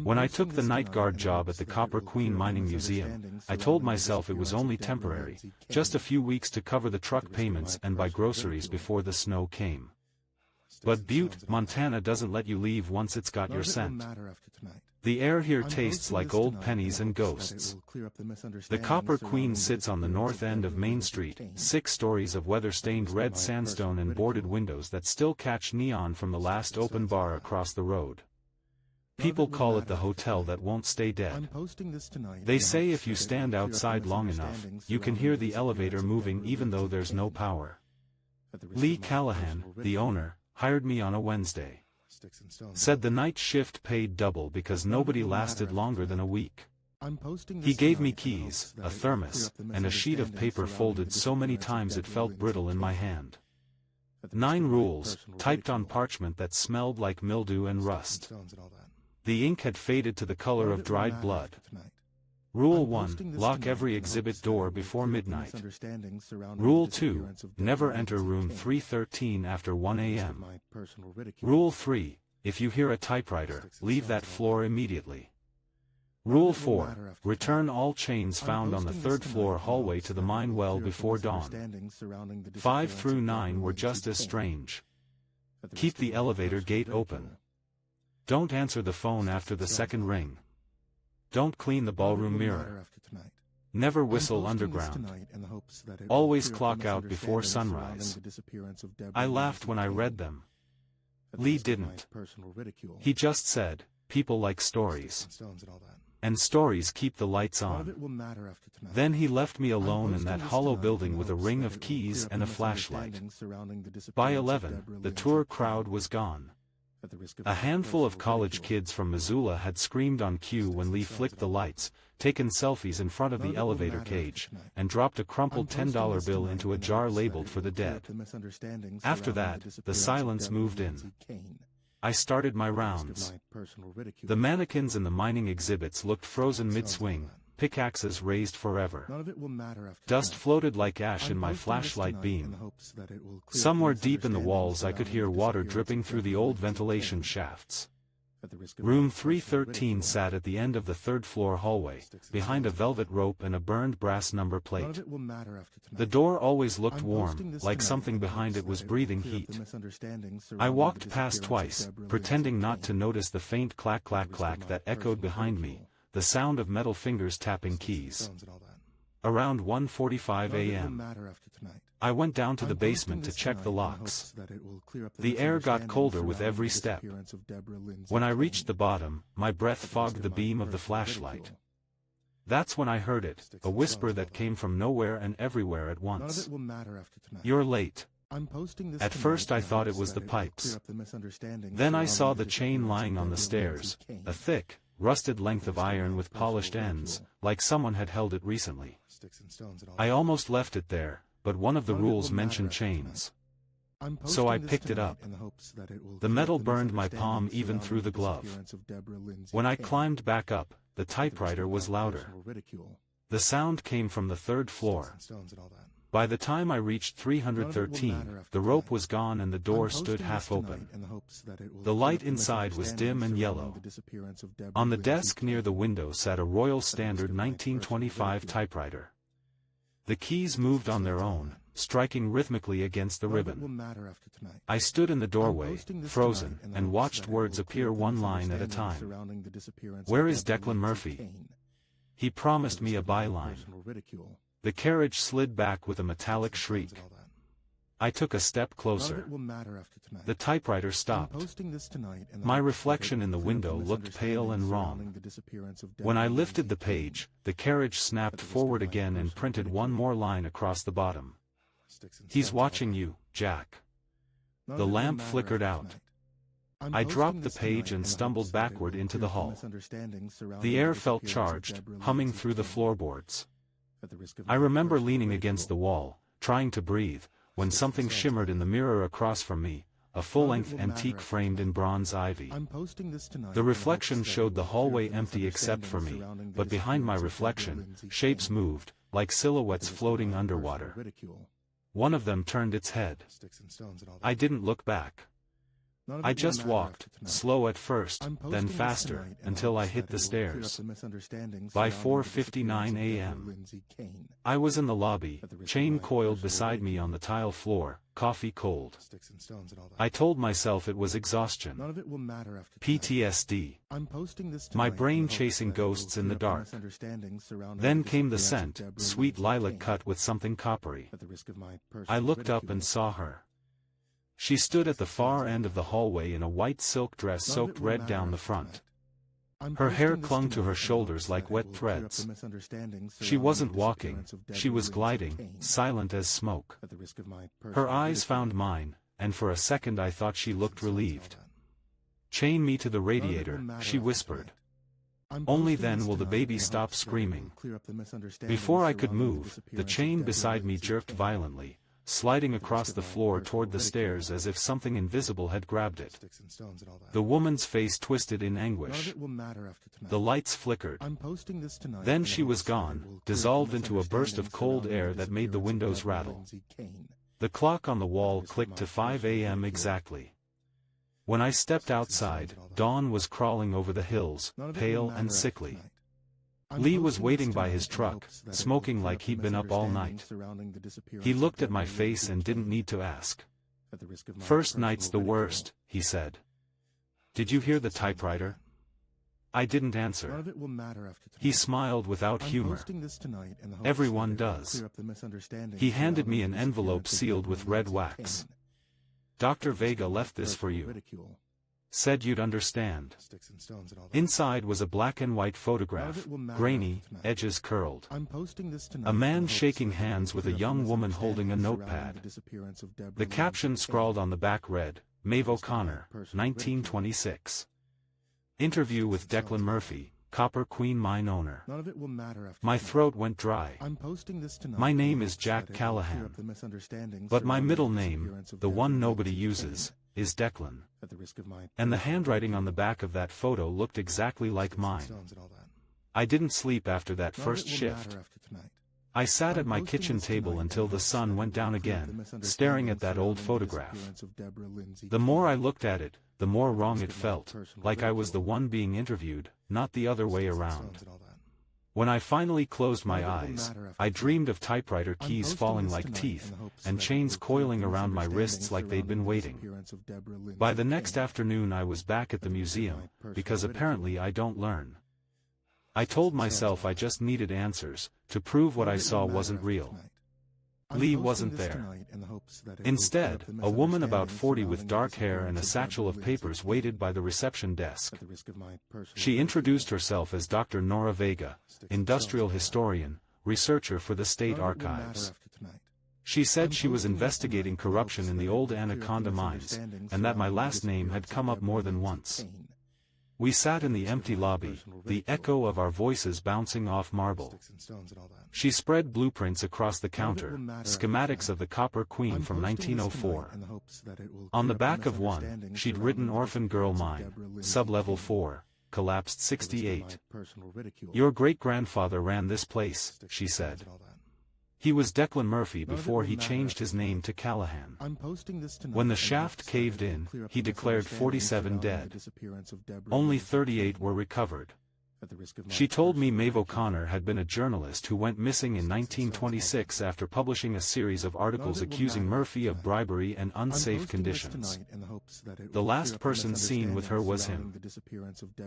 When I took the night guard job at the Copper Queen Mining Museum, I told myself it was only temporary, just a few weeks to cover the truck payments and buy groceries before the snow came. But Butte, Montana doesn't let you leave once it's got your scent. The air here tastes like old pennies and ghosts. The Copper Queen sits on the north end of Main Street, 6 stories of weather-stained red sandstone and boarded windows that still catch neon from the last open bar across the road. People call it the hotel that won't stay dead. They say if you stand outside long enough, you can hear the elevator moving even though there's no power. Lee Callahan, the owner, hired me on a Wednesday. Said the night shift paid double because nobody lasted longer than a week. He gave me keys, a thermos, and a sheet of paper folded so many times it felt brittle in my hand. 9 rules, typed on parchment that smelled like mildew and rust. The ink had faded to the color of dried blood. Rule 1, lock every exhibit door before midnight. Rule 2, never enter room 313 after 1 a.m. Rule 3, if you hear a typewriter, leave that floor immediately. Rule 4, return all chains found on the 3rd floor hallway to the mine well before dawn. 5 through 9 were just as strange. Keep the elevator gate open. Don't answer the phone after the 2nd ring. Don't clean the ballroom mirror. Never whistle underground. Always clock out before sunrise. I laughed when I read them. Lee didn't. He just said, people like stories. And stories keep the lights on. Then he left me alone in that hollow building with a ring of keys and a flashlight. By 11, the tour crowd was gone. A handful of college kids from Missoula had screamed on cue when Lee flicked the lights, taken selfies in front of the elevator cage, and dropped a crumpled $10 bill into a jar labeled for the dead. After that, the silence moved in. I started my rounds. The mannequins in the mining exhibits looked frozen mid-swing, pickaxes raised forever. Dust floated like ash in my flashlight beam. Somewhere deep in the walls I could hear water dripping through the old ventilation shafts. Room 313 sat at the end of the 3rd floor hallway, behind a velvet rope and a burned brass number plate. The door always looked warm, like something behind it was breathing heat. I walked past twice, pretending not to notice the faint clack-clack-clack that echoed behind me, the sound of metal fingers tapping keys. Around 1:45 a.m. I went down to the basement to check the locks. The air got colder with every step. When I reached the bottom, my breath fogged the beam of the flashlight. That's when I heard it, a whisper that came from nowhere and everywhere at once. You're late. At first I thought it was the pipes. Then I saw the chain lying on the stairs, a thick, rusted length of iron with polished ends, like someone had held it recently. I almost left it there, but one of the rules mentioned chains. So I picked it up. The metal burned my palm even through the glove. When I climbed back up, the typewriter was louder. The sound came from the 3rd floor. By the time I reached 313, the rope was gone and the door stood half open. The light inside was dim and yellow. On the desk near the window sat a Royal Standard 1925 typewriter. The keys moved on their own, striking rhythmically against the ribbon. I stood in the doorway, frozen, and watched words appear one line at a time. Where is Declan Murphy? He promised me a byline. The carriage slid back with a metallic shriek. I took a step closer. The typewriter stopped. My reflection in the window looked pale and wrong. When I lifted the page, the carriage snapped forward again and printed one more line across the bottom. He's watching you, Jack. The lamp flickered out. I dropped the page and stumbled backward into the hall. The air felt charged, humming through the floorboards. I remember leaning against the wall, trying to breathe, when something shimmered in the mirror across from me, a full-length antique framed in bronze ivy. The reflection showed the hallway empty except for me, but behind my reflection, shapes moved, like silhouettes floating underwater. One of them turned its head. I didn't look back. I just walked, slow at first, then faster, until I hit the stairs. By 4:59 a.m. I was in the lobby, chain coiled beside me on the tile floor, coffee cold. I told myself it was exhaustion. PTSD. My brain chasing ghosts in the dark. Then came the scent, sweet lilac cut with something coppery. I looked up and saw her. She stood at the far end of the hallway in a white silk dress soaked red down the front. Her hair clung to her shoulders like wet threads. She wasn't walking, she was gliding, silent as smoke. Her eyes found mine, and for a second I thought she looked relieved. "Chain me to the radiator," she whispered. "Only then will the baby stop screaming." Before I could move, the chain beside me jerked violently, sliding across the floor toward the stairs as if something invisible had grabbed it. The woman's face twisted in anguish. The lights flickered. Then she was gone, dissolved into a burst of cold air that made the windows rattle. The clock on the wall clicked to 5 a.m. exactly. When I stepped outside, dawn was crawling over the hills, pale and sickly. Lee was waiting by his truck, smoking like he'd been up all night. He looked at my face and didn't need to ask. "First night's the worst," he said. "Did you hear the typewriter?" I didn't answer. He smiled without humor. "Everyone does." He handed me an envelope sealed with red wax. "Dr. Vega left this for you. Said you'd understand." Inside was a black and white photograph, grainy, edges curled. A man shaking hands with a young woman holding a notepad. The caption scrawled on the back read, "Maeve O'Connor, 1926. Interview with Declan Murphy, Copper Queen mine owner." My throat went dry. My name is Jack Callahan. But my middle name, the one nobody uses, is Declan. And the handwriting on the back of that photo looked exactly like mine. I didn't sleep after that first shift. I sat at my kitchen table until the sun went down again, staring at that old photograph. The more I looked at it, the more wrong it felt, like I was the one being interviewed, not the other way around. When I finally closed my eyes, I dreamed of typewriter keys falling like teeth, and chains coiling around my wrists like they'd been waiting. By the next afternoon I was back at the museum, because apparently I don't learn. I told myself I just needed answers, to prove what I saw wasn't real. Lee wasn't there. Instead, a woman about 40 with dark hair and a satchel of papers waited by the reception desk. She introduced herself as Dr. Nora Vega, industrial historian, researcher for the State Archives. She said she was investigating corruption in the old Anaconda mines, and that my last name had come up more than once. We sat in the empty lobby, the echo of our voices bouncing off marble. She spread blueprints across the counter, schematics of the Copper Queen from 1904. On the back of one, she'd written Orphan Girl Mine, Sublevel 4, Collapsed 68. "Your great-grandfather ran this place," she said. He was Declan Murphy before he changed his name to Callahan. When the shaft caved in, he declared 47 dead. Only 38 were recovered. She told me Maeve O'Connor had been a journalist who went missing in 1926 after publishing a series of articles accusing Murphy of bribery and unsafe conditions. The last person seen with her was him.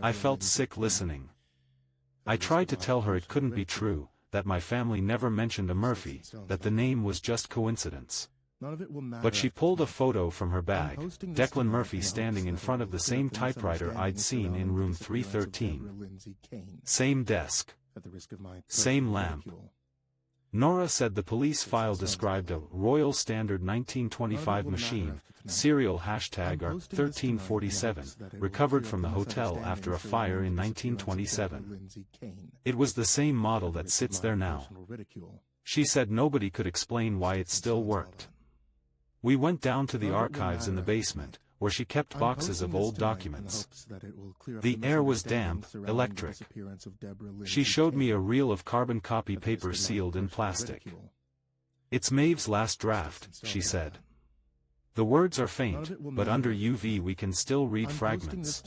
I felt sick listening. I tried to tell her it couldn't be true, that my family never mentioned a Murphy, that the name was just coincidence. But she pulled a photo from her bag, Declan Murphy standing in front of the same typewriter I'd seen in room 313. Same desk. Same lamp. Nora said the police file described a Royal Standard 1925 machine, serial hashtag R1347, recovered from the hotel after a fire in 1927. It was the same model that sits there now. She said nobody could explain why it still worked. We went down to the archives in the basement, where she kept boxes of old documents. The air was damp, electric. She showed me a reel of carbon copy paper sealed in plastic. "It's Maeve's last draft," she said. The words are faint, but under UV we can still read fragments.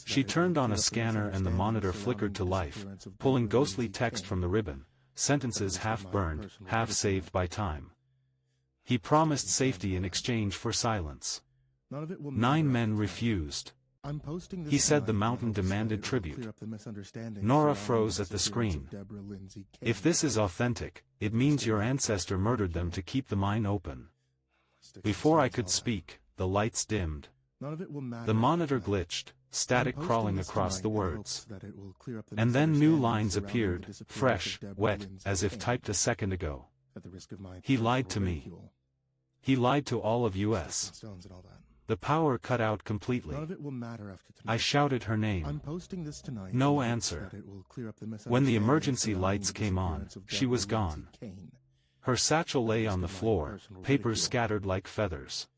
She turned on a scanner and the monitor flickered to life, pulling ghostly text from the ribbon, sentences half burned, half saved by time. He promised safety in exchange for silence. 9 men refused. He said the mountain demanded tribute. Nora froze at the screen. If this is authentic, it means your ancestor murdered them to keep the mine open. Before I could speak, the lights dimmed. The monitor glitched, static crawling across the words. And then new lines appeared, fresh, wet, as if typed a second ago. He lied to me. He lied to all of us. The power cut out completely. I shouted her name. No answer. When the emergency lights came on, she was gone. Her satchel lay on the floor, papers scattered like feathers.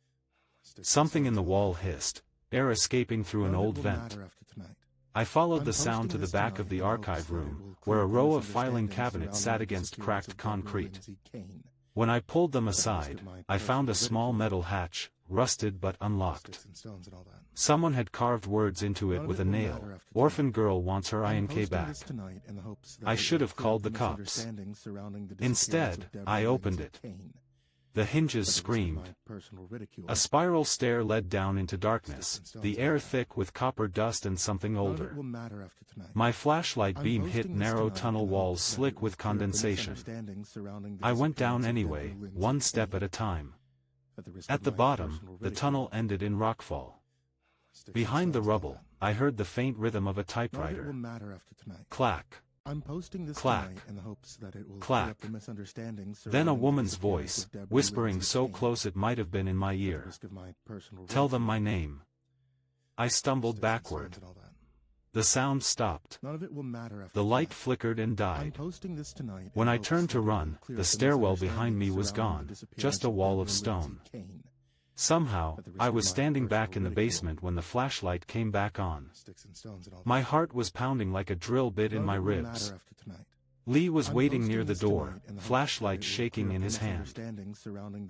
Something in the wall hissed, air escaping through an old vent. I followed the sound to the back of the archive room, where a row of filing cabinets sat against cracked concrete. When I pulled them aside, I found a small metal hatch, rusted but unlocked. Someone had carved words into it with a nail. Orphan girl wants her INK back. I should have called the cops. Instead, I opened it. The hinges screamed. A spiral stair led down into darkness, the air thick with copper dust and something older. My flashlight beam hit narrow tunnel walls slick with condensation. I went down anyway, one step at a time. At the bottom, the tunnel ended in rockfall. Behind the rubble, I heard the faint rhythm of a typewriter. Clack. Clack. Clack. Then a woman's voice, whispering so close it might have been in my ear. Tell them my name. I stumbled backward. The sound stopped. The light flickered and died. When I turned to run, the stairwell behind me was gone, just a wall of stone. Somehow, I was standing back in the basement when the flashlight came back on. My heart was pounding like a drill bit in my ribs. Lee was waiting near the door, flashlight shaking in his hand.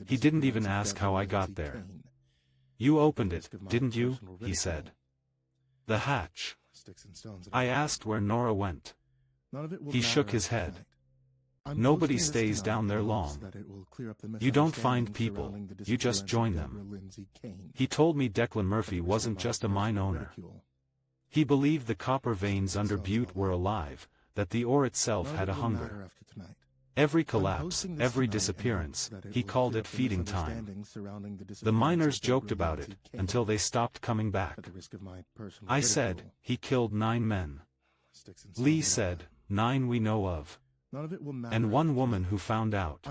He didn't even ask how I got there. You opened it, didn't you? He said. The hatch. I asked where Nora went. He shook his head. Nobody stays down there long. You don't find people, you just join them. He told me Declan Murphy wasn't just a mine owner. He believed the copper veins under Butte were alive, that the ore itself had a hunger. Every collapse, every disappearance, he called it feeding time. The miners joked about it, until they stopped coming back. I said, he killed 9 men. Lee said, 9 we know of. And 1 woman who found out.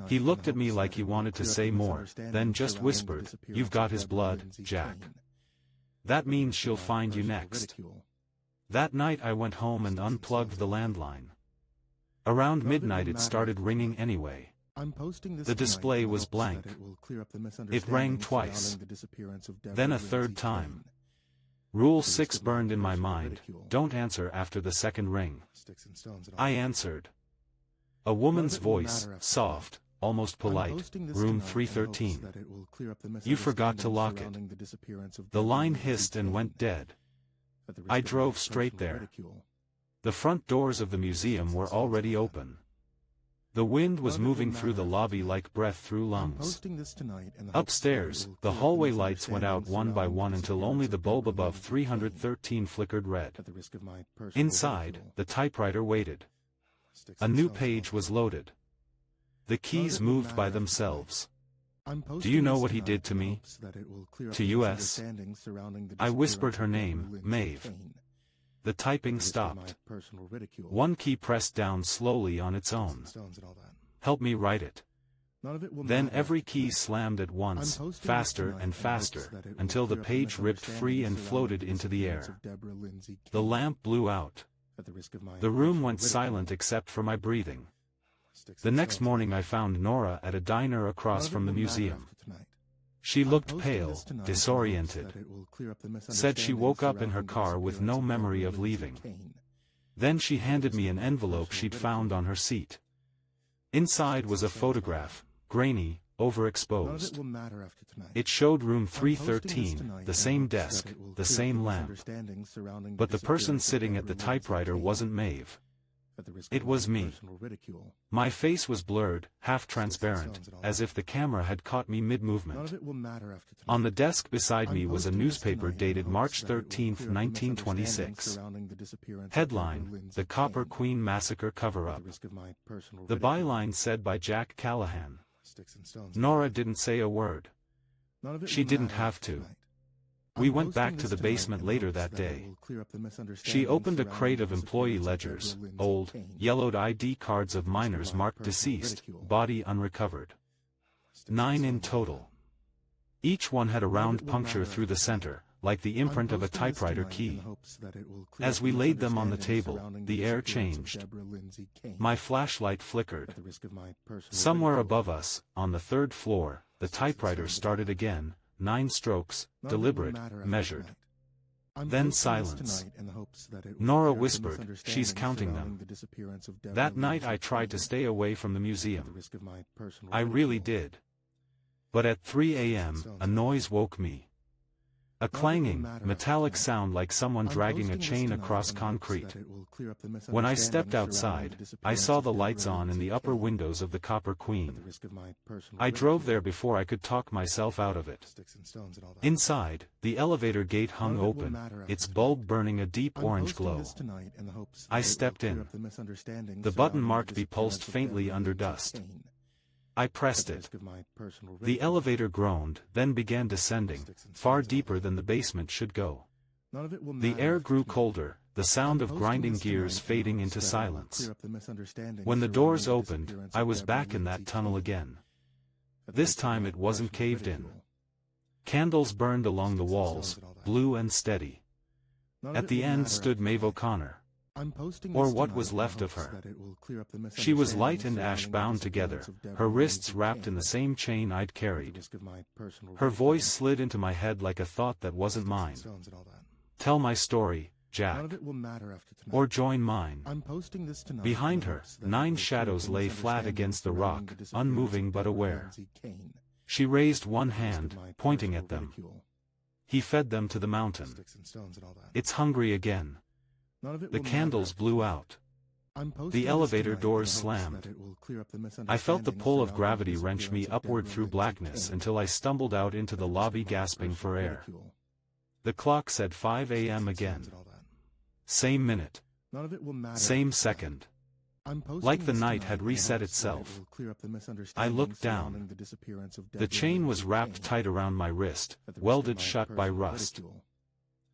He looked at me like he wanted to say more, then just whispered, you've got his blood, Jack. That means she'll find you next. That night I went home and unplugged the landline. Around midnight it started ringing anyway. The display was blank. It rang twice. Then a third time. Rule 6 burned in my mind, don't answer after the second ring. I answered. A woman's voice, soft, almost polite, room 313. You forgot to lock it. The line hissed and went dead. I drove straight there. The front doors of the museum were already open. The wind was moving through the lobby like breath through lungs. Upstairs, the hallway lights went out one by one until only the bulb above 313 flickered red. Inside, the typewriter waited. A new page was loaded. The keys moved by themselves. Do you know what he did to me? To us? I whispered her name, Maeve. The typing stopped. One key pressed down slowly on its own. Help me write it. Then every key slammed at once, faster and faster, until the page ripped free and floated into the air. The lamp blew out. The room went silent except for my breathing. The next morning I found Nora at a diner across from the museum. She looked pale, disoriented. Said she woke up in her car with no memory of leaving. Then she handed me an envelope she'd found on her seat. Inside was a photograph, grainy, overexposed. It showed room 313, the same desk, the same lamp. But the person sitting at the typewriter wasn't Maeve. It was me. My face was blurred, half-transparent, as if the camera had caught me mid-movement. On the desk beside me was a newspaper dated March 13, 1926. Headline: The Copper Queen Massacre Cover-Up. The byline said by Jack Callahan. Nora didn't say a word. She didn't have to. We went back to the basement later that day. She opened a crate of employee ledgers, old, yellowed ID cards of miners marked deceased, body unrecovered. 9 in total. Each one had a round puncture through the center, like the imprint of a typewriter key. As we laid them on the table, the air changed. My flashlight flickered. Somewhere above us, on the 3rd floor, the typewriter started again. 9 strokes, deliberate, measured. Then silence. Nora whispered, "She's counting them." That night I tried to stay away from the museum. I really did. But at 3 a.m., a noise woke me. A clanging, metallic sound like someone dragging a chain across concrete. When I stepped outside, I saw the lights on in the upper windows of the Copper Queen. I drove there before I could talk myself out of it. Inside, the elevator gate hung open, its bulb burning a deep orange glow. I stepped in. The button marked B pulsed faintly under dust. I pressed it. The elevator groaned, then began descending, far deeper than the basement should go. The air grew colder, the sound of grinding gears fading into silence. When the doors opened, I was back in that tunnel again. This time it wasn't caved in. Candles burned along the walls, blue and steady. At the end stood Maeve O'Connor. Or what was left of her. She was light and ash bound together, her wrists wrapped in the same chain I'd carried. Her voice slid into my head like a thought that wasn't mine. "Tell my story, Jack. Or join mine." Behind her, 9 shadows lay flat against the rock, unmoving but aware. She raised one hand, pointing at them. He fed them to the mountain. It's hungry again. The candles blew out. The elevator doors slammed. I felt the pull of gravity wrench me upward through blackness until I stumbled out into the lobby gasping for air. The clock said 5 a.m. again. Same minute. Same second. Like the night had reset itself. I looked down. The chain was wrapped tight around my wrist, welded shut by rust.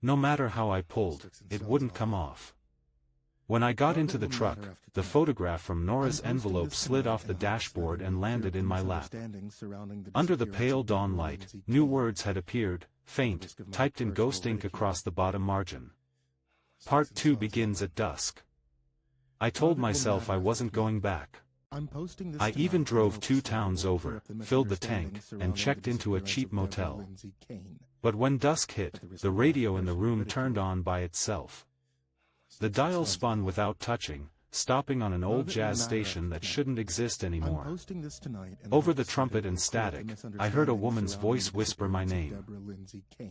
No matter how I pulled, it wouldn't come off. When I got into the truck, the photograph from Nora's envelope slid off the dashboard and landed in my lap. Under the pale dawn light, new words had appeared, faint, typed in ghost ink across the bottom margin. Part 2 begins at dusk. I told myself I wasn't going back. I even drove 2 towns over, filled the tank, and checked into a cheap motel. But when dusk hit, the radio in the room turned on by itself. The dial spun without touching, stopping on an old jazz station that shouldn't exist anymore. Over the trumpet and static, I heard a woman's voice whisper my name.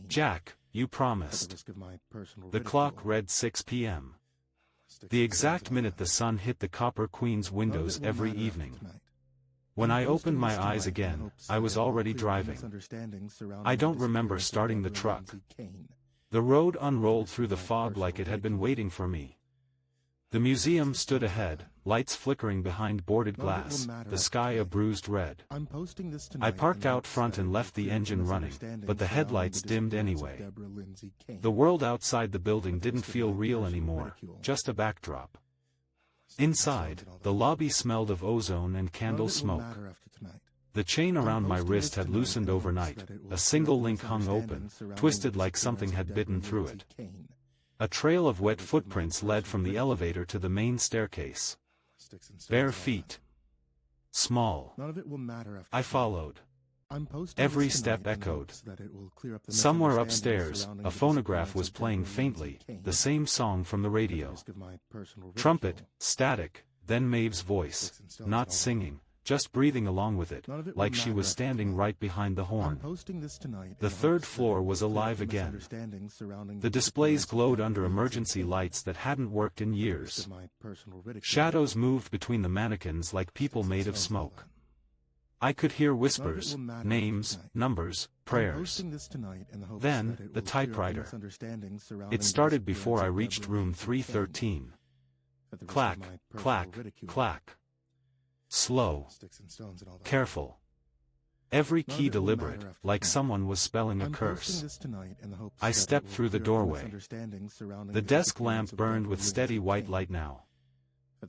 "Jack, you promised." The clock read 6 p.m. The exact minute the sun hit the Copper Queen's windows every evening. When I opened my eyes again, I was already driving. I don't remember starting the truck. The road unrolled through the fog like it had been waiting for me. The museum stood ahead, lights flickering behind boarded glass, the sky a bruised red. I parked out front and left the engine running, but the headlights dimmed anyway. The world outside the building didn't feel real anymore, just a backdrop. Inside, the lobby smelled of ozone and candle smoke. The chain around my wrist had loosened overnight, a single link hung open, twisted like something had bitten through it. A trail of wet footprints led from the elevator to the main staircase. Bare feet. Small. I followed. Every step echoed. Somewhere upstairs, a phonograph was playing faintly, the same song from the radio. Trumpet, static, then Maeve's voice, not singing, just breathing along with it, like she was standing right behind the horn. The third floor was alive again. The displays glowed under emergency lights that hadn't worked in years. Shadows moved between the mannequins like people made of smoke. I could hear whispers, names, numbers, prayers. Then, the typewriter. It started before I reached room 313. Clack, clack, clack. Slow. Careful. Every key deliberate, like someone was spelling a curse. I stepped through the doorway. The desk lamp burned with steady white light now.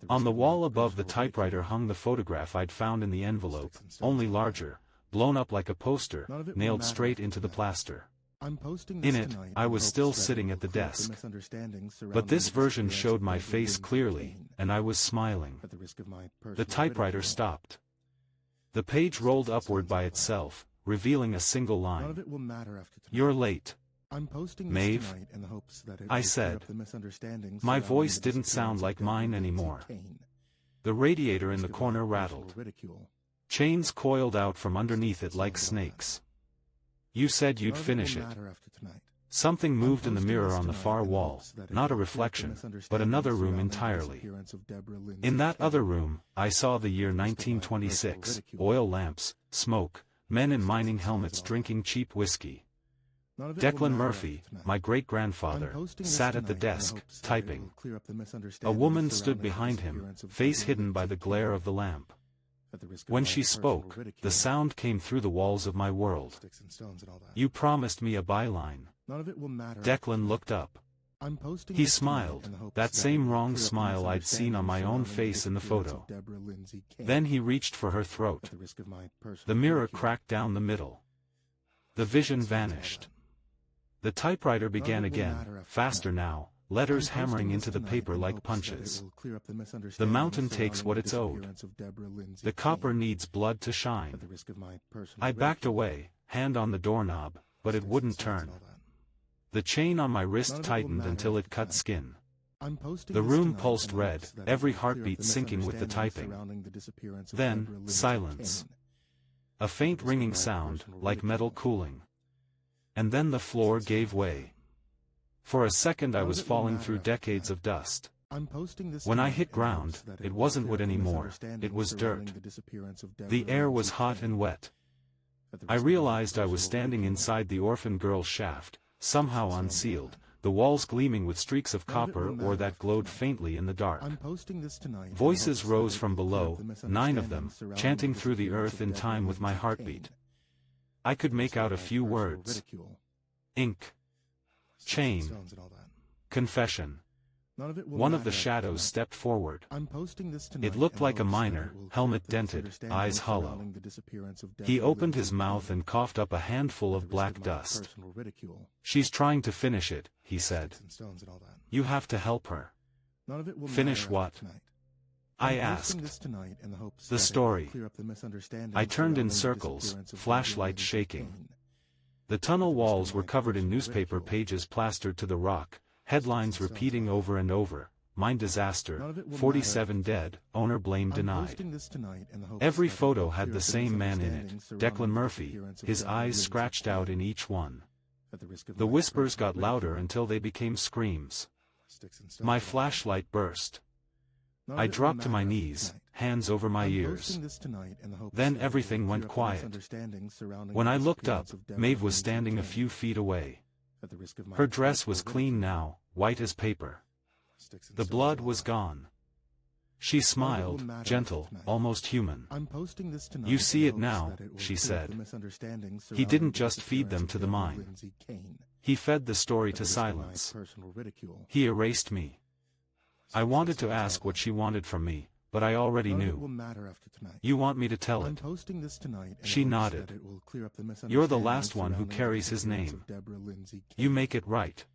On the wall above the typewriter hung the photograph I'd found in the envelope, only larger, blown up like a poster, nailed straight into the plaster. In it, I was still sitting at the desk. But this version showed my face clearly, and I was smiling. The typewriter stopped. The page rolled upward by itself, revealing a single line. "You're late. Maeve," I said. My voice didn't sound like mine anymore. The radiator in the corner rattled. Chains coiled out from underneath it like snakes. "You said you'd finish it." Something moved in the mirror on the far wall, not a reflection, but another room entirely. In that other room, I saw the year 1926, oil lamps, smoke, men in mining helmets drinking cheap whiskey. Declan Murphy, my great-grandfather, sat at the desk, typing. A woman stood behind him, face hidden by the glare of the lamp. When she spoke, the sound came through the walls of my world. "You promised me a byline." Declan looked up. He smiled, that same wrong smile I'd seen on my own face in the photo. Then he reached for her throat. The mirror cracked down the middle. The vision vanished. The typewriter began again, faster now, letters hammering into the paper like punches. The mountain takes what it's owed. The copper needs blood to shine. I backed away, hand on the doorknob, but it wouldn't turn. The chain on my wrist tightened until it cut skin. The room pulsed red, every heartbeat syncing with the typing. Then, silence. A faint ringing sound, like metal cooling. And then the floor gave way. For a second I was falling through decades of dust. When I hit ground, it wasn't wood anymore, it was dirt. The air was hot and wet. I realized I was standing inside the orphan girl's shaft, somehow unsealed, the walls gleaming with streaks of copper or that glowed faintly in the dark. Voices rose from below, 9 of them, chanting through the earth in time with my heartbeat. I could make out a few words. Ink. Chain. Confession. One of the shadows stepped forward. It looked like a miner, helmet dented, eyes hollow. He opened his mouth and coughed up a handful of black dust. "She's trying to finish it," he said. "You have to help her." "Finish what?" I asked. "The story." I turned in circles, flashlight shaking. The tunnel walls were covered in newspaper pages plastered to the rock, headlines repeating over and over, "Mine disaster, 47 dead, owner blame denied." Every photo had the same man in it, Declan Murphy, his eyes scratched out in each one. The whispers got louder until they became screams. My flashlight burst. I dropped to my knees, hands over my ears. Then everything went quiet. When I looked up, Maeve was standing a few feet away. Her dress was clean now, white as paper. The blood was gone. She smiled, gentle, almost human. "You see it now," she said. He didn't just feed them to the mine. He fed the story to silence. He erased me. I wanted to ask what she wanted from me, but I already knew. "You want me to tell it?" She nodded. "You're the last one who carries his name. You make it right."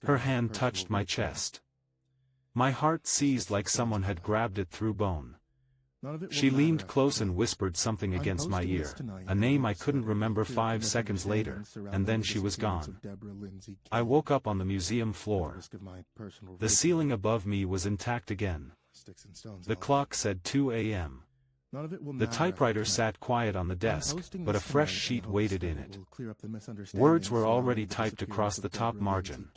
Her hand touched my chest. My heart seized like someone had grabbed it through bone. She leaned close and whispered something against my ear, a name I couldn't remember 5 seconds later, and then she was gone. I woke up on the museum floor. The ceiling above me was intact again. The clock said 2 a.m. The typewriter sat quiet on the desk, but a fresh sheet waited in it. Words were already typed across the top margin.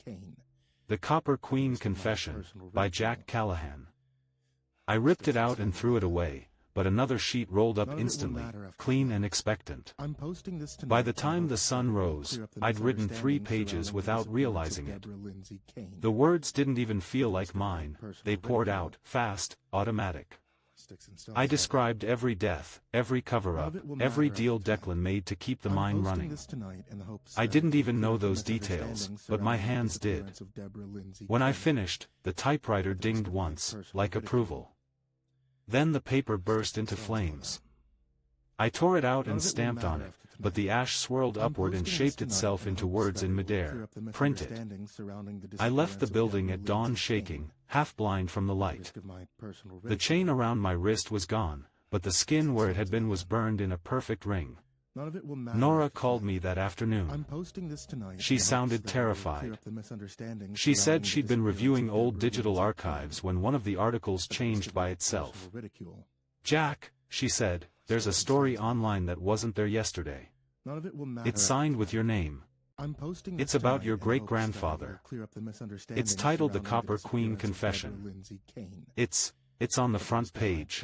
The Copper Queen Confession, by Jack Callahan. I ripped it out and threw it away, but another sheet rolled up instantly, clean and expectant. By the time the sun rose, I'd written 3 pages without realizing it. The words didn't even feel like mine, they poured out, fast, automatic. I described every death, every cover-up, every deal Declan made to keep the mine running. I didn't even know those details, but my hands did. When I finished, the typewriter dinged once, like approval. Then the paper burst into flames. I tore it out and stamped on it, but the ash swirled upward and shaped itself into words in midair. Printed. I left the building at dawn shaking, half blind from the light. The chain around my wrist was gone, but the skin where it had been was burned in a perfect ring. Nora called me that afternoon. She sounded terrified. She said she'd been reviewing old digital archives when one of the articles changed by itself. "Jack," she said, "there's a story online that wasn't there yesterday. It's signed with your name. It's about your great-grandfather. It's titled The Copper Queen Confession. It's on the front page."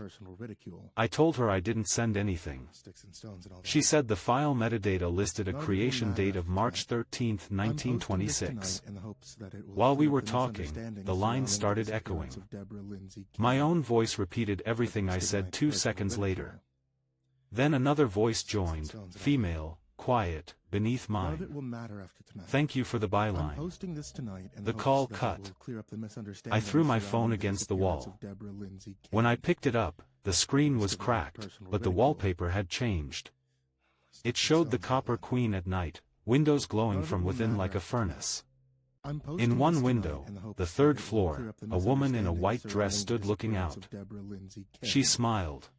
I told her I didn't send anything. She said the file metadata listed a creation date of March 13, 1926. While we were talking, the lines started echoing. My own voice repeated everything I said 2 seconds later. Then another voice joined, female, quiet, beneath mine. "Thank you for the byline." The call cut. I threw my phone against the wall. When I picked it up, the screen was cracked, but the wallpaper had changed. It showed the Copper Queen at night, windows glowing from within like a furnace. In one window, the 3rd floor, a woman in a white dress stood looking out. She smiled.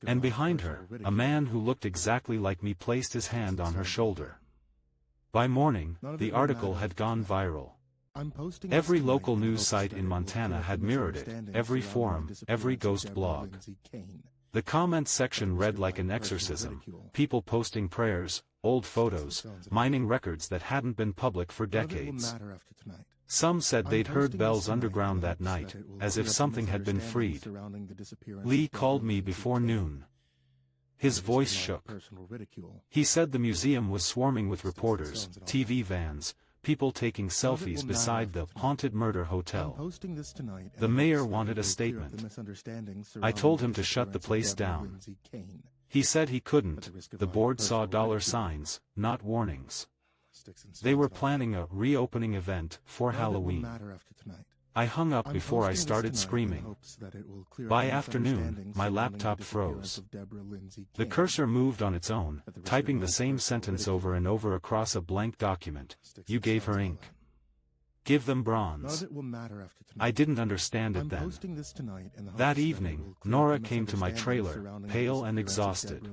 And behind her, a man who looked exactly like me placed his hand on her shoulder. By morning, the article had gone viral. Every local news site in Montana had mirrored it, every forum, every ghost blog. The comment section read like an exorcism, people posting prayers, old photos, mining records that hadn't been public for decades. Some said they'd heard bells underground that night, as if something had been freed. Lee called me before noon. His voice shook. He said the museum was swarming with reporters, TV vans, people taking selfies beside the haunted murder hotel. The mayor wanted a statement. I told him to shut the place down. He said he couldn't, the board saw $signs, not warnings. They were planning a reopening event for Halloween. I hung up before I started screaming. By afternoon, my laptop froze. The cursor moved on its own, typing the same sentence over and over across a blank document. "You gave her ink. Give them bronze." I didn't understand it then. That evening, Nora came to my trailer, pale and exhausted.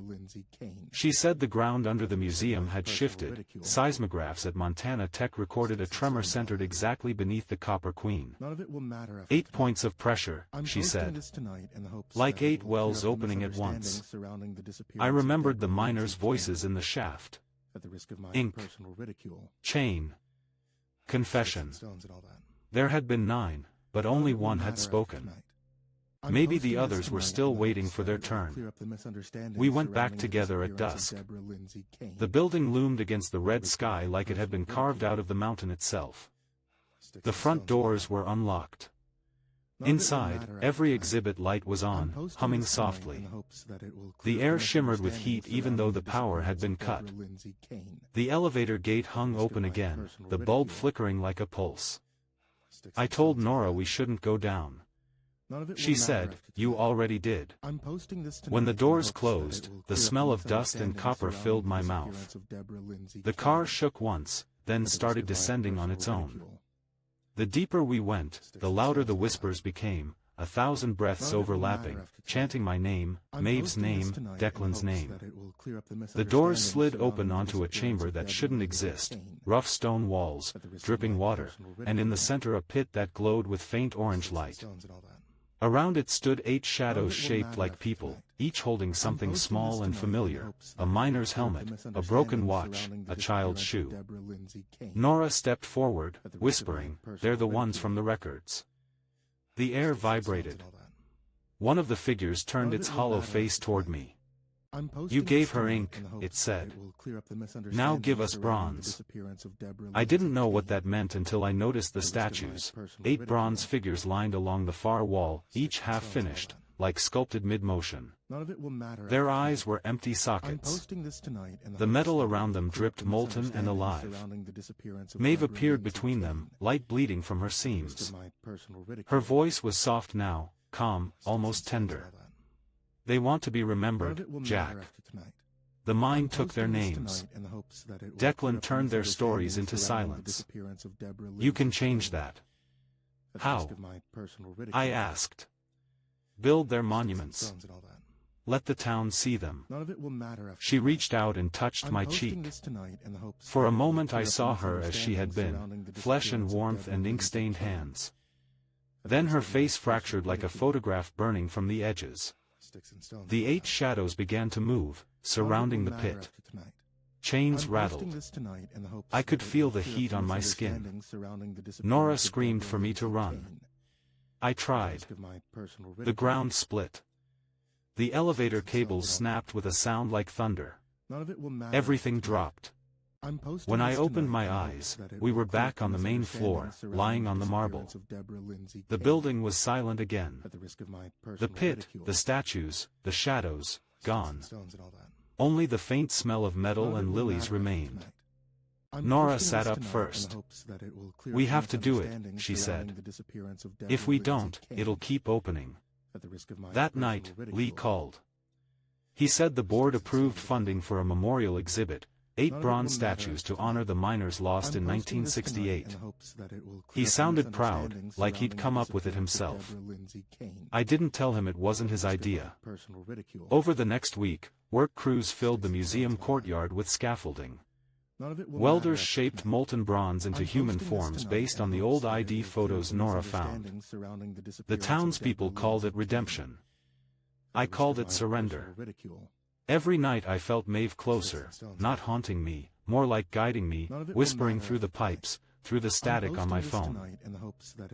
She said the ground under the museum had shifted. Seismographs at Montana Tech recorded a tremor centered exactly beneath the Copper Queen. 8 points of pressure, she said. Like 8 wells opening at once. I remembered the miners' voices in the shaft. Ink. Chain. Confession. There had been 9, but only one had spoken. Maybe the others were still waiting for their turn. We went back together at dusk. The building loomed against the red sky like it had been carved out of the mountain itself. The front doors were unlocked. Inside, every exhibit light was on, humming softly. The air shimmered with heat even though the power had been cut. The elevator gate hung open again, the bulb flickering like a pulse. I told Nora we shouldn't go down. She said, "You already did." When the doors closed, the smell of dust and copper filled my mouth. The car shook once, then started descending on its own. The deeper we went, the louder the whispers became, 1,000 breaths overlapping, chanting my name, Maeve's name, Declan's name. The doors slid open onto a chamber that shouldn't exist, rough stone walls, dripping water, and in the center a pit that glowed with faint orange light. Around it stood 8 shadows shaped like people, each holding something small and familiar, a miner's helmet, a broken watch, a child's shoe. Nora stepped forward, whispering, "They're the ones from the records." The air vibrated. One of the figures turned its hollow face toward me. "You gave her ink," it said. "Now give us bronze." I didn't know what that meant until I noticed the statues, 8 bronze figures lined along the far wall, each half-finished, like sculpted mid-motion. Their eyes were empty sockets. The metal around them dripped molten and alive. Maeve appeared between them, light bleeding from her seams. Her voice was soft now, calm, almost tender. "They want to be remembered, Jack." The mind took their names. Declan turned their stories into silence. "You can change that." "How?" I asked. "Build their monuments. Let the town see them." She reached out and touched my cheek. For a moment I saw her as she had been, flesh and warmth and ink-stained hands. Then her face fractured like a photograph burning from the edges. The 8 shadows began to move, surrounding the pit. Chains rattled. I could feel the heat on my skin. Nora screamed for me to run. I tried. The ground split. The elevator cables snapped with a sound like thunder. Everything dropped. When I opened my eyes, we were back on the main floor, lying on the marble. The building was silent again. The pit, the statues, the shadows, gone. Only the faint smell of metal and lilies remained. Nora sat up first. "We have to do it," she said. "If we don't, it'll keep opening." That night, Lee called. He said the board approved funding for a memorial exhibit, 8 bronze statues to honor the miners lost in 1968. He sounded proud, like he'd come up with it himself. I didn't tell him it wasn't his idea. Over the next week, work crews filled the museum courtyard with scaffolding. Welders shaped molten bronze into human forms based on the old ID photos Nora found. The townspeople called it redemption. I called it surrender. Every night I felt Maeve closer, not haunting me, more like guiding me, whispering through the pipes, through the static on my phone.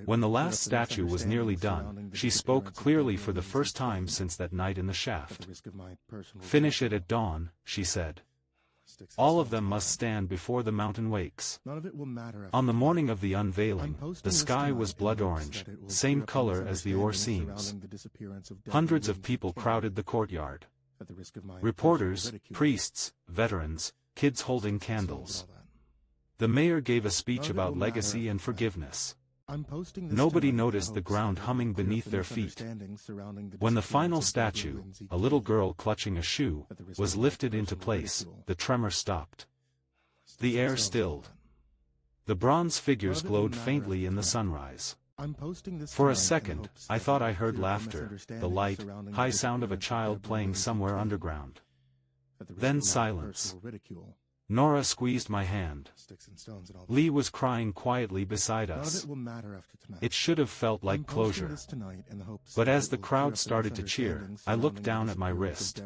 When the last statue was nearly done, she spoke clearly for the first time since that night in the shaft. "Finish it at dawn," she said. "All of them must stand before the mountain wakes." On the morning of the unveiling, the sky was blood orange, same color as the ore seams. Hundreds of people crowded the courtyard. Reporters, priests, veterans, kids holding candles. The mayor gave a speech about legacy and forgiveness. Nobody noticed the ground humming beneath their feet. When the final statue, a little girl clutching a shoe, was lifted into place, the tremor stopped. The air stilled. The bronze figures glowed faintly in the sunrise. For a second, I thought I heard laughter, the light, high sound of a child playing somewhere underground. Then silence. Nora squeezed my hand. Lee was crying quietly beside us. It should have felt like closure. But as the crowd started to cheer, I looked down at my wrist.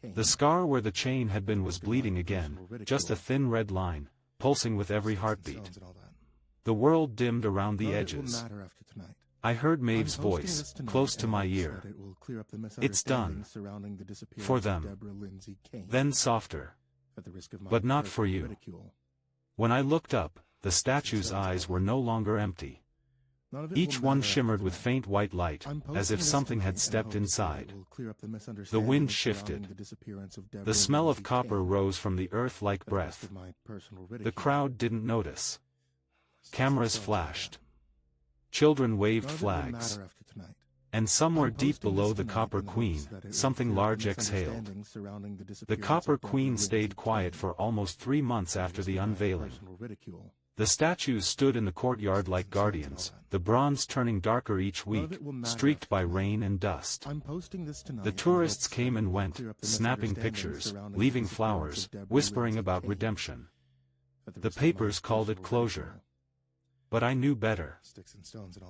The scar where the chain had been was bleeding again, just a thin red line, pulsing with every heartbeat. The world dimmed around the edges. I heard Maeve's voice, close to my ear. "It's done. For them." Then softer. "But not for you." When I looked up, the statue's eyes were no longer empty. Each one shimmered with faint white light, as if something had stepped inside. The wind shifted. The smell of copper rose from the earth like breath. The crowd didn't notice. Cameras flashed. Children waved flags. And somewhere deep below the Copper Queen, something large exhaled. The Copper Queen stayed quiet for almost 3 months after the unveiling. The statues stood in the courtyard like guardians, the bronze turning darker each week, streaked by rain and dust. The tourists came and went, snapping pictures, leaving flowers, whispering about redemption. The papers called it closure. But I knew better.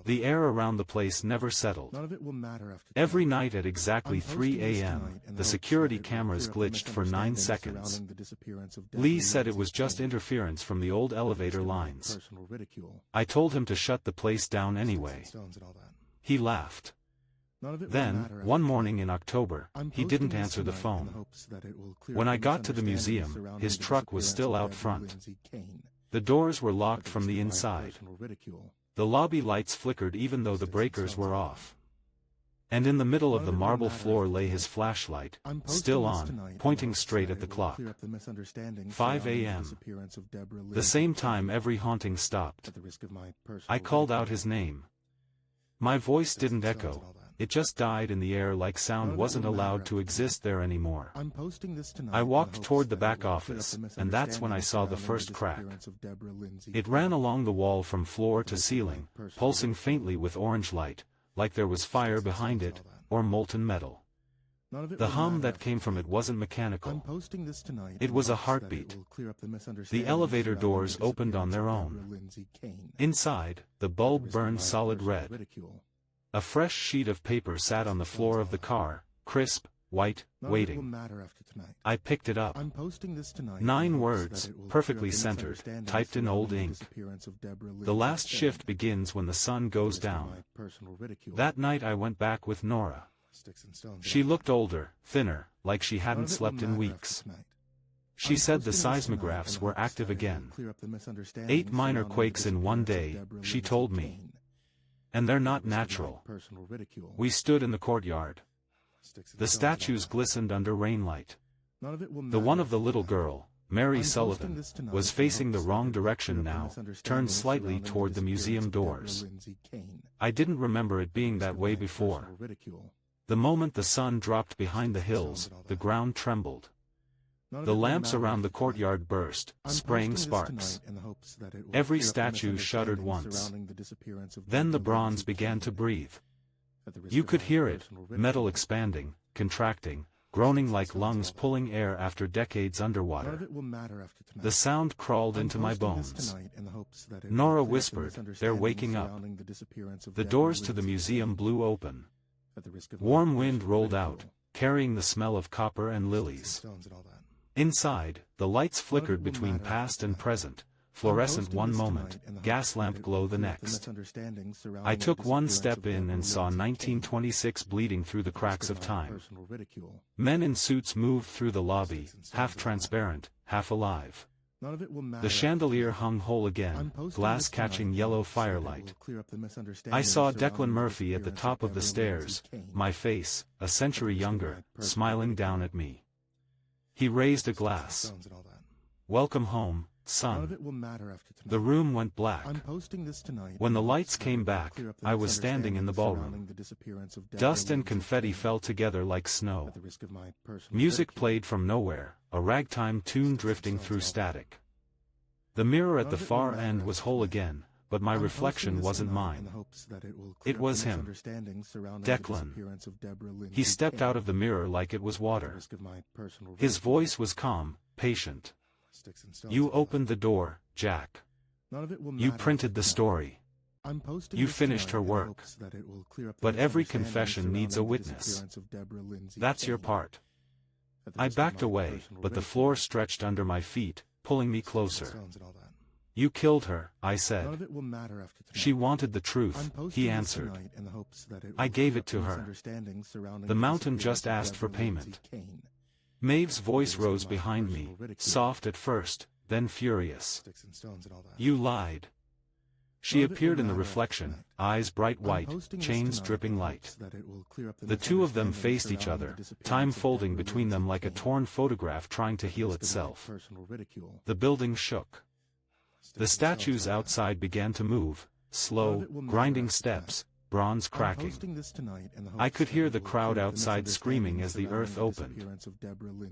The air around the place never settled. Every night at exactly 3 a.m., the security cameras glitched for 9 seconds. Lee said it was just interference from the old elevator lines. I told him to shut the place down anyway. He laughed. Then, one morning in October, he didn't answer the phone. When I got to the museum, his truck was still out front. The doors were locked from the inside. The lobby lights flickered even though the breakers were off. And in the middle of the marble floor lay his flashlight, still on, pointing straight at the clock. 5 a.m. The same time every haunting stopped. I called out his name. My voice didn't echo. It just died in the air like sound wasn't allowed to exist there anymore. I walked toward the back office, and that's when I saw the first crack. It ran along the wall from floor to ceiling, pulsing faintly with orange light, like there was fire behind it, or molten metal. The hum that came from it wasn't mechanical. It was a heartbeat. The elevator doors opened on their own. Inside, the bulb burned solid red. A fresh sheet of paper sat on the floor of the car, crisp, white, waiting. I picked it up. 9 words, perfectly centered, typed in old ink. The last shift begins when the sun goes down. That night I went back with Nora. She looked older, thinner, like she hadn't slept in weeks. She said the seismographs were active again. 8 minor quakes in one day, she told me. And they're not natural. We stood in the courtyard. The statues glistened under rainlight. The one of the little girl, Mary Sullivan, was facing the wrong direction now, turned slightly toward the museum doors. I didn't remember it being that way before. The moment the sun dropped behind the hills, the ground trembled. The lamps around the courtyard burst, spraying sparks. Every statue shuddered once. Then the bronze began to breathe. You could hear it, metal expanding, contracting, groaning like lungs pulling air after decades underwater. The sound crawled into my bones. Nora whispered, "They're waking up." The doors to the museum blew open. Warm wind rolled out, carrying the smell of copper and lilies. Inside, the lights flickered between past and present, fluorescent one moment, gas lamp glow the next. I took one step in and saw 1926 bleeding through the cracks of time. Men in suits moved through the lobby, half transparent, half alive. The chandelier hung whole again, glass catching yellow firelight. I saw Declan Murphy at the top of the stairs, my face, a century younger, smiling down at me. He raised a glass. "Welcome home, son." The room went black. When the lights came back, I was standing in the ballroom. Dust and confetti fell together like snow. Music played from nowhere, a ragtime tune drifting through static. The mirror at the far end was whole again, but my reflection wasn't mine. It was him. Declan. He stepped out of the mirror like it was water. His voice was calm, patient. "You opened the door, Jack. You printed the story. You finished her work. But every confession needs a witness. That's your part." I backed away, but the floor stretched under my feet, pulling me closer. "You killed her," I said. "She wanted the truth," he answered. "I gave it to her. The mountain just asked for payment." Maeve's voice rose behind me, soft at first, then furious. "You lied." She appeared in the reflection, eyes bright white, chains dripping light. The two of them faced each other, time folding between them like a torn photograph trying to heal itself. The building shook. The statues outside began to move, slow, grinding steps, bronze cracking. I could hear the crowd outside screaming as the earth opened.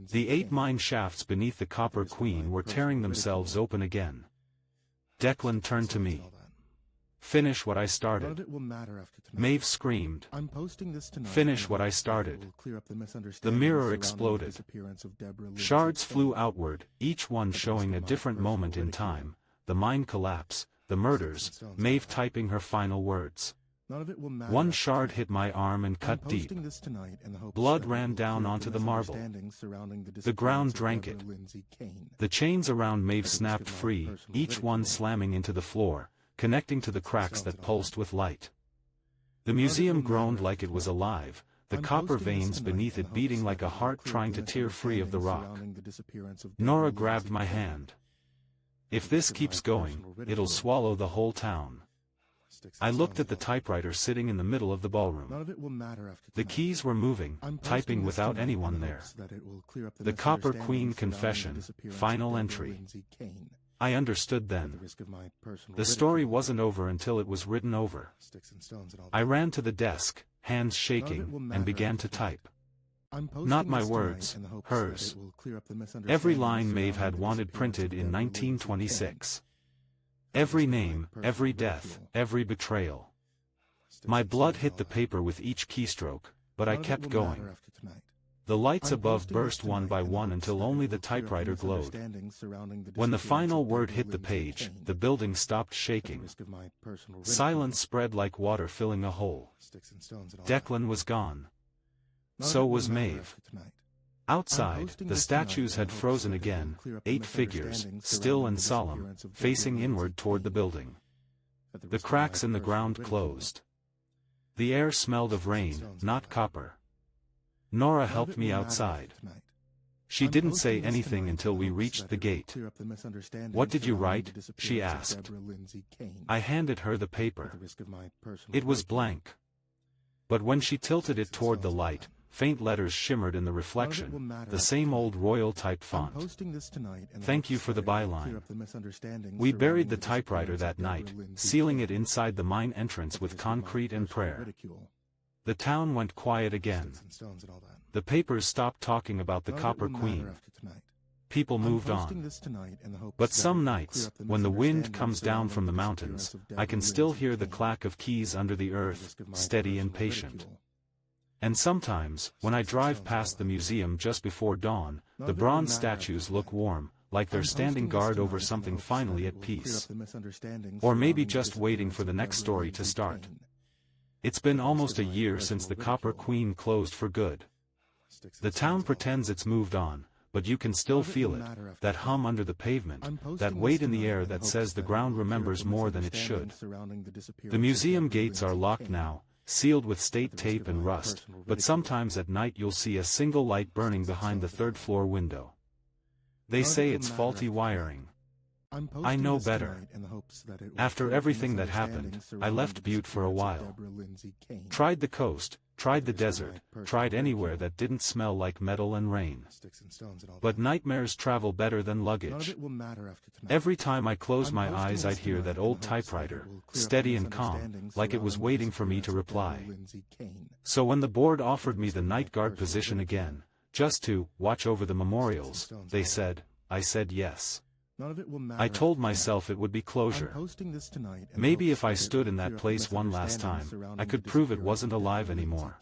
The 8 mine shafts beneath the Copper Queen were tearing themselves open again. Declan turned to me. "Finish what I started." Maeve screamed. "Finish what I started." The mirror exploded. Shards flew outward, each one showing a different moment in time, the mine collapse, the murders, Maeve typing her final words. One shard hit my arm and cut deep. Blood ran down onto the marble. The ground drank it. The chains around Maeve snapped free, each one slamming into the floor, connecting to the cracks that pulsed with light. The museum groaned like it was alive, the copper veins beneath it beating like a heart trying to tear free of the rock. Nora grabbed my hand. If this keeps going, it'll swallow the whole town. I looked at the typewriter sitting in the middle of the ballroom. The keys were moving, typing without anyone there. The Copper Queen confession, final entry. I understood then. The story wasn't over until it was written over. I ran to the desk, hands shaking, and began to type. Not my words, hers. Every line Maeve had wanted printed in 1926. Every name, every death, every betrayal. My blood hit the paper with each keystroke, but I kept going. The lights above burst one by one until only the typewriter glowed. When the final word hit the page, the building stopped shaking. Silence spread like water filling a hole. Declan was gone. So was Maeve. Outside, the statues had frozen again, 8 figures, still and solemn, facing inward toward the building. The cracks in the ground closed. The air smelled of rain, not copper. Nora helped me outside. She didn't say anything until we reached the gate. "What did you write?" she asked. I handed her the paper. It was blank. But when she tilted it toward the light, faint letters shimmered in the reflection, the same old royal type font. "Thank you for the byline." We buried the typewriter that night, sealing it inside the mine entrance with concrete and prayer. The town went quiet again. The papers stopped talking about the Copper Queen. People moved on. But some nights, when the wind comes down from the mountains, I can still hear the clack of keys under the earth, steady and patient. And sometimes, when I drive past the museum just before dawn, the bronze statues look warm, like they're standing guard over something finally at peace. Or maybe just waiting for the next story to start. It's been almost a year since the Copper Queen closed for good. The town pretends it's moved on, but you can still feel it, that hum under the pavement, that weight in the air that says the ground remembers more than it should. The museum gates are locked now, sealed with state tape and rust, but sometimes at night you'll see a single light burning behind the third-floor window. They say it's faulty wiring. I know better. After everything that happened, I left Butte for a while. Tried the coast, tried the desert, tried anywhere that didn't smell like metal and rain. But nightmares travel better than luggage. Every time I closed my eyes I'd hear that old typewriter, steady and calm, like it was waiting for me to reply. So when the board offered me the night guard position again, just to watch over the memorials, I said yes. I told myself it would be closure. Maybe if I stood in that place one last time, I could prove it wasn't alive anymore.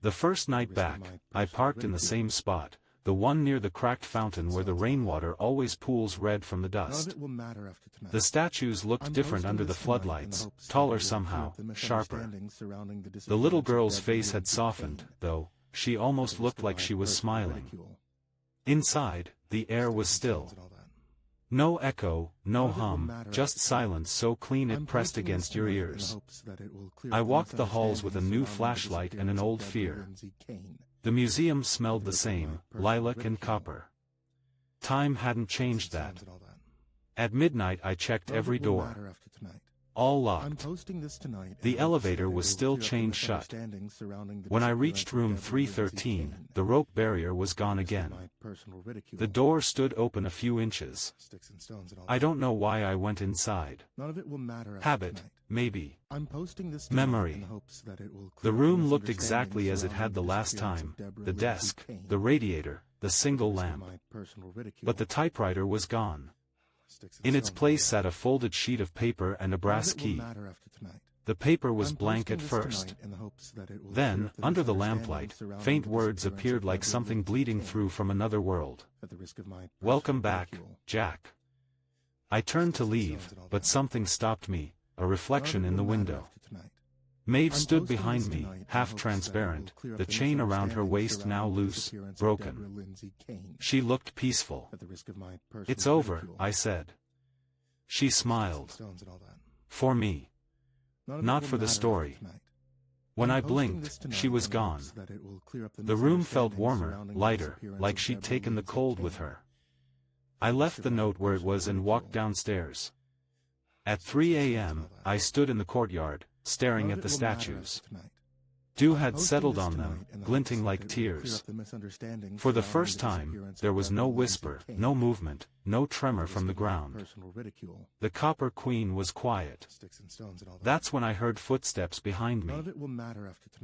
The first night back, I parked in the same spot, the one near the cracked fountain where the rainwater always pools red from the dust. The statues looked different under the floodlights, taller somehow, sharper. The little girl's face had softened, though, she almost looked like she was smiling. Inside, the air was still. No echo, no hum, just silence so clean it pressed against your ears. I walked the halls with a new flashlight and an old fear. The museum smelled the same, lilac and copper. Time hadn't changed that. At midnight I checked every door. All locked. The elevator was still chained shut. When I reached room 313, the rope barrier was gone again. The door stood open a few inches. I don't know why I went inside. Habit, maybe. Memory. The room looked exactly as it had the last time, the desk, the radiator, the single lamp. But the typewriter was gone. In its place sat a folded sheet of paper and a brass key. The paper was blank at first. Then, under the lamplight, faint words appeared like something bleeding through from another world. "Welcome back, Jack." I turned to leave, but something stopped me, a reflection in the window. Maeve stood behind me, half transparent, the chain around her waist now loose, broken. She looked peaceful. "It's over," I said. She smiled. "For me. Not for the story." When I blinked, she was gone. The room felt warmer, lighter, like she'd taken the cold with her. I left the note where it was and walked downstairs. At 3 a.m., I stood in the courtyard, staring at the statues. Dew had settled on them, glinting like tears. For the first time, there was no whisper, no movement, no tremor from the ground. The Copper Queen was quiet. That's when I heard footsteps behind me.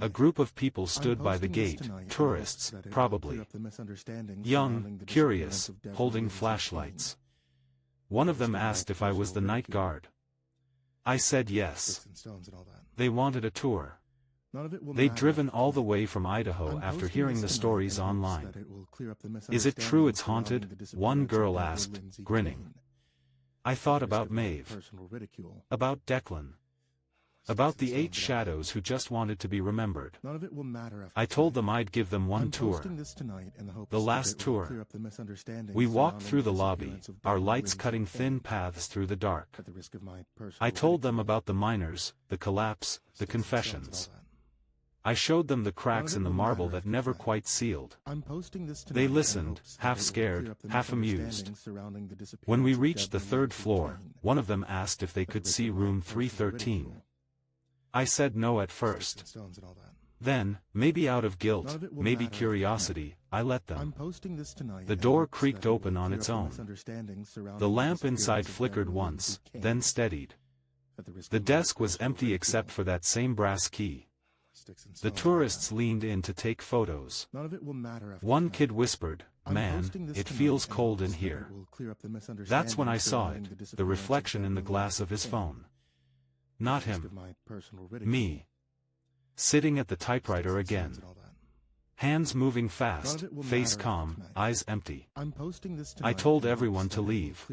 A group of people stood by the gate, tourists, probably. Young, curious, holding flashlights. One of them asked if I was the night guard. I said yes. They wanted a tour. They'd driven all the way from Idaho after hearing the stories online. "Is it true it's haunted?" one girl asked, grinning. I thought about Maeve. About Declan. About the 8 shadows who just wanted to be remembered. I told them I'd give them one tour. The last tour. We walked through the lobby, our lights cutting thin paths through the dark. I told them about the miners, the collapse, the confessions. I showed them the cracks in the marble that never quite sealed. They listened, half scared, half amused. When we reached the 3rd floor, one of them asked if they could see room 313. I said no at first. Then, maybe out of guilt, maybe curiosity, I let them. The door creaked open on its own. The lamp inside flickered once, then steadied. The desk was empty except for that same brass key. The tourists leaned in to take photos. One kid whispered, "Man, it feels cold in here." That's when I saw it, the reflection in the glass of his phone. Not him. Me. Sitting at the typewriter again. Hands moving fast, face calm, eyes empty. I told everyone to leave.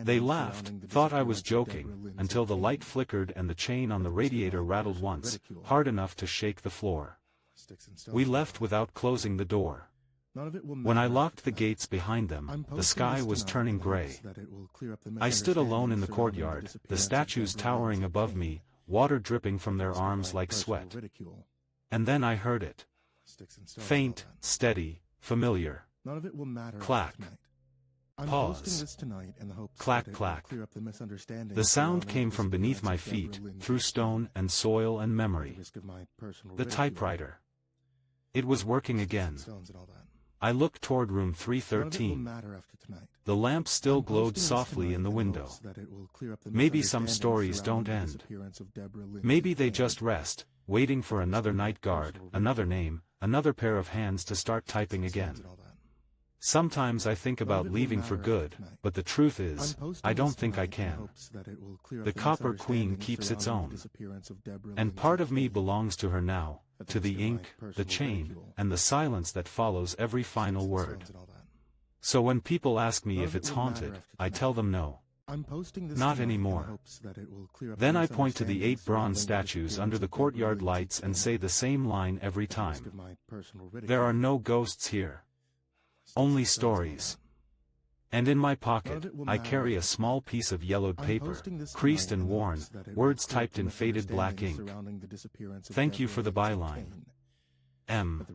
They laughed, thought I was joking, until the light flickered and the chain on the radiator rattled once, hard enough to shake the floor. We left without closing the door. When I locked the gates behind them, the sky was turning gray. I stood alone in the courtyard, the statues towering above me, water dripping from their arms like sweat. And then I heard it. Faint, steady, familiar. Clack. Pause. Clack, clack. The sound came from beneath my feet, through stone and soil and memory. The typewriter. It was working again. I looked toward room 313. The lamp still glowed softly in the window. Maybe some stories don't end. Maybe they just rest, waiting for another night guard, another name, another pair of hands to start typing again. Sometimes I think about leaving for good, but the truth is, I don't think I can. The Copper Queen keeps its own. And part of me belongs to her now, to the ink, the chain, and the silence that follows every final word. So when people ask me if it's haunted, I tell them no. Not anymore. Then I point to the 8 bronze statues under the courtyard lights and say the same line every time. There are no ghosts here. Only stories. And in my pocket, I carry a small piece of yellowed paper, creased and worn, words typed in faded black ink. Thank you for the byline. M.